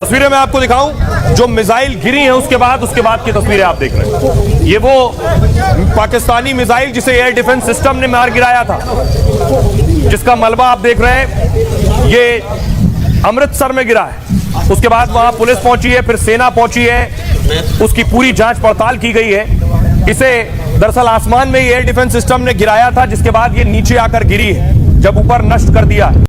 तस्वीरें मैं आपको दिखाऊं जो मिसाइल गिरी हैं उसके बाद की तस्वीरें आप देख रहे हैं। ये वो पाकिस्तानी मिसाइल जिसे एयर डिफेंस सिस्टम ने मार गिराया था, जिसका मलबा आप देख रहे हैं। ये अमृतसर में गिरा है। उसके बाद वहां पुलिस पहुंची है, फिर सेना पहुंची है, उसकी पूरी जांच पड़ताल की गई है। इसे दरअसल आसमान में ही एयर डिफेंस सिस्टम ने गिराया था, जिसके बाद ये नीचे आकर गिरी है, जब ऊपर नष्ट कर दिया है।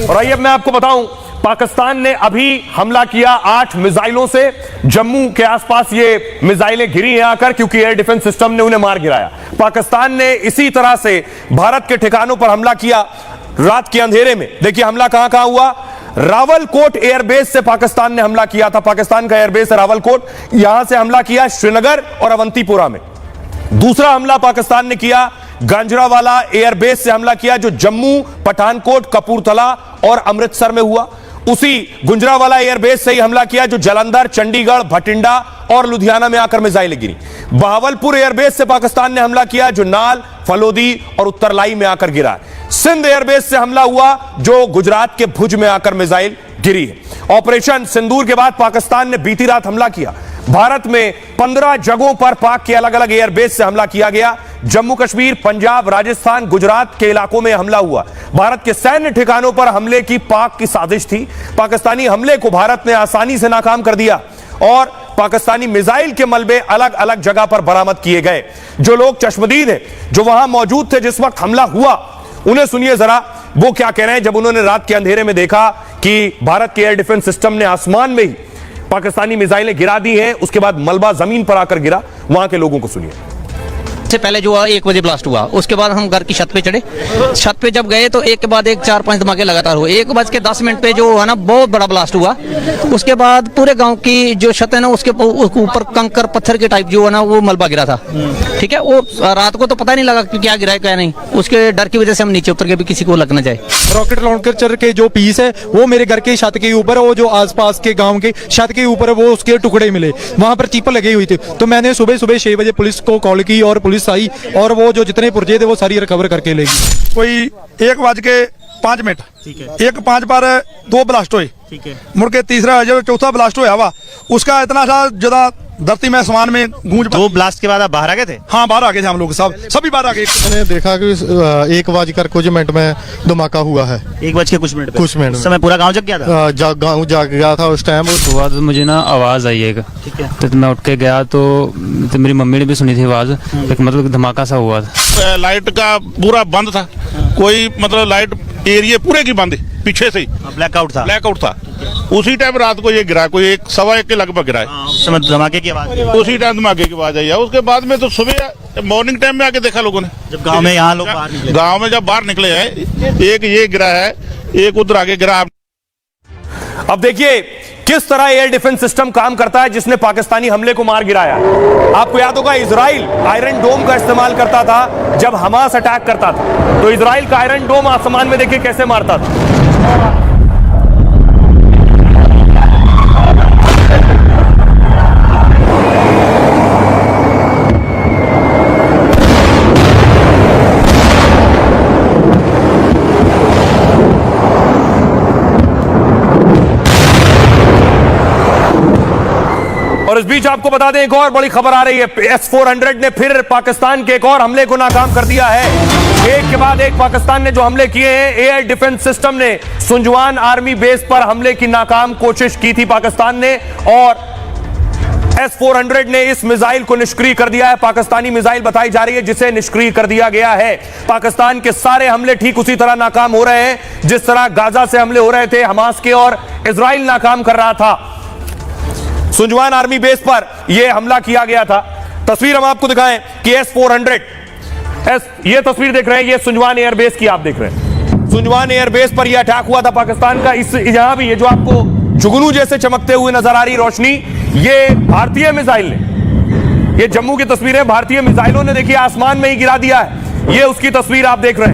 और आइए अब मैं आपको बताऊं, पाकिस्तान ने अभी हमला किया 8 मिसाइलों से। जम्मू के आसपास ये मिसाइलें गिरी हैं आकर, क्योंकि एयर डिफेंस सिस्टम ने उन्हें मार गिराया। पाकिस्तान ने इसी तरह से भारत के ठिकानों पर हमला किया रात के अंधेरे में। देखिए हमला कहां कहां हुआ। रावलकोट एयरबेस से पाकिस्तान ने हमला किया था। पाकिस्तान का एयरबेस है रावलकोट, यहां से हमला किया श्रीनगर और अवंतीपोरा में। दूसरा हमला पाकिस्तान ने किया गांजरावाला एयरबेस से हमला किया, जो जम्मू, पठानकोट, कपूरथला और अमृतसर में हुआ। उसी गुंजरावाला एयरबेस से ही हमला किया जो जालंधर, चंडीगढ़, भटिंडा और लुधियाना में आकर मिसाइलें गिरी। बहावलपुर एयरबेस से पाकिस्तान ने हमला किया, जो नाल, फलोदी और उत्तरलाई में आकर गिरा। सिंध एयरबेस से हमला हुआ, जो गुजरात के भुज में आकर मिसाइल गिरी है। ऑपरेशन सिंदूर के बाद पाकिस्तान ने बीती रात हमला किया। भारत में 15 जगहों पर पाक के अलग अलग एयरबेस से हमला किया गया। जम्मू कश्मीर, पंजाब, राजस्थान, गुजरात के इलाकों में हमला हुआ। भारत के सैन्य ठिकानों पर हमले की पाक की साजिश थी। पाकिस्तानी हमले को भारत ने आसानी से नाकाम कर दिया और पाकिस्तानी मिसाइल के मलबे अलग अलग जगह पर बरामद किए गए। जो लोग चश्मदीद हैं, जो वहां मौजूद थे जिस वक्त हमला हुआ, उन्हें सुनिए जरा वो क्या कह रहे हैं जब उन्होंने रात के अंधेरे में देखा कि भारत के एयर डिफेंस सिस्टम ने आसमान में ही पाकिस्तानी मिसाइलें गिरा दी हैं। उसके बाद मलबा जमीन पर आकर गिरा। वहां के लोगों को सुनिए। से पहले जो 1 बजे ब्लास्ट हुआ, उसके बाद हम घर की छत पे चढ़े। छत पे जब गए तो एक के बाद एक 4-5 धमाके लगातार हुए। 1:10 पे जो है ना बहुत बड़ा ब्लास्ट हुआ। उसके बाद पूरे गांव की जो छत है ना, उसके ऊपर कंकर पत्थर के टाइप जो है ना वो मलबा गिरा था। ठीक है, वो रात को तो पता नहीं लगा कि क्या गिरा है क्या नहीं। उसके डर की वजह से हम नीचे उतर के भी किसी को लग न जाए। रॉकेट लॉन्चर के जो पीस है वो मेरे घर के छत के ऊपर, वो जो आसपास के गांव के छत के ऊपर वो उसके टुकड़े मिले। वहां पर चीपर लगी हुई थी, तो मैंने सुबह 6 बजे पुलिस को कॉल की और पुलिस आई और वो जो जितने पुर्जे थे वो सारी रिकवर करके ले गई। कोई 1:05 ठीक है, 1:05 पर 2 ब्लास्ट हुए। ठीक है, मुड़ के तीसरा जो चौथा ब्लास्ट हुआ वा, उसका इतना सा ज्यादा धरती में आसमान में गूंज। 2 ब्लास्ट के बाद आप बाहर आ गए थे? हाँ, बाहर आ गए थे हम लोग, सभी बाहर आ गए। मैंने देखा कि 1:00 कुछ मिनट में धमाका हुआ है। 1 कुछ मिनट कुछ मिनट उस समय पूरा गांव जग गया था? गाँव जाग गया था उस टाइम। उसके बाद मुझे ना आवाज़ आई एक। ठीक है, तो मैं उठ के गया तो मेरी मम्मी ने भी सुनी थी आवाज़। एक मतलब धमाका सा हुआ था। लाइट का पूरा बंद था, कोई मतलब लाइट एरिया पूरे की बंद, पीछे से ही ब्लैकआउट था। उसी टाइम रात को ये गिरा, कोई 1:15 के लगभग गिरा है। उस समय धमाके की आवाज? उसी टाइम धमाके की आवाज आई है। उसके बाद में तो सुबह मॉर्निंग टाइम में आके देखा लोगों ने, जब गांव में यहाँ लोग बाहर निकले। गांव में जब बाहर निकले हैं, एक ये गिरा है, एक उधर आगे गिरा। अब देखिए किस तरह एयर डिफेंस सिस्टम काम करता है, जिसने पाकिस्तानी हमले को मार गिराया। आपको याद होगा इजराइल आयरन डोम का इस्तेमाल करता था जब हमास अटैक करता था। तो इजराइल का आयरन डोम आसमान में देखिए कैसे मारता था। और इस बीच आपको बता दें एक और बड़ी खबर आ रही है। S-400 ने फिर पाकिस्तान के एक और हमले को नाकाम कर दिया है। एक के बाद एक पाकिस्तान ने जो हमले किए हैं। एयर डिफेंस सिस्टम ने सुंजवान आर्मी बेस पर हमले की नाकाम कोशिश की थी पाकिस्तान ने, और S-400 ने इस मिसाइल को निष्क्रिय कर दिया है। पाकिस्तानी मिसाइल बताई जा रही है जिसे निष्क्रिय कर दिया गया है। पाकिस्तान के सारे हमले ठीक उसी तरह नाकाम हो रहे हैं जिस तरह गाजा से हमले हो रहे थे हमास के, और इजराइल नाकाम कर रहा था। सुंजवान आर्मी बेस पर यह हमला किया गया था। तस्वीर हम आपको दिखाएं कि S-400 ये तस्वीर देख रहे हैं, ये सुंजवान एयरबेस की आप देख रहे हैं। सुंजवान एयरबेस पर यह अटैक हुआ था पाकिस्तान का। इस यहां भी ये जो आपको जुगनू जैसे चमकते हुए नजर आ रही रोशनी, ये भारतीय मिसाइल ने, ये जम्मू की तस्वीरें भारतीय मिसाइलों ने देखिए आसमान में ही गिरा दिया है। ये उसकी तस्वीर आप देख रहे हैं।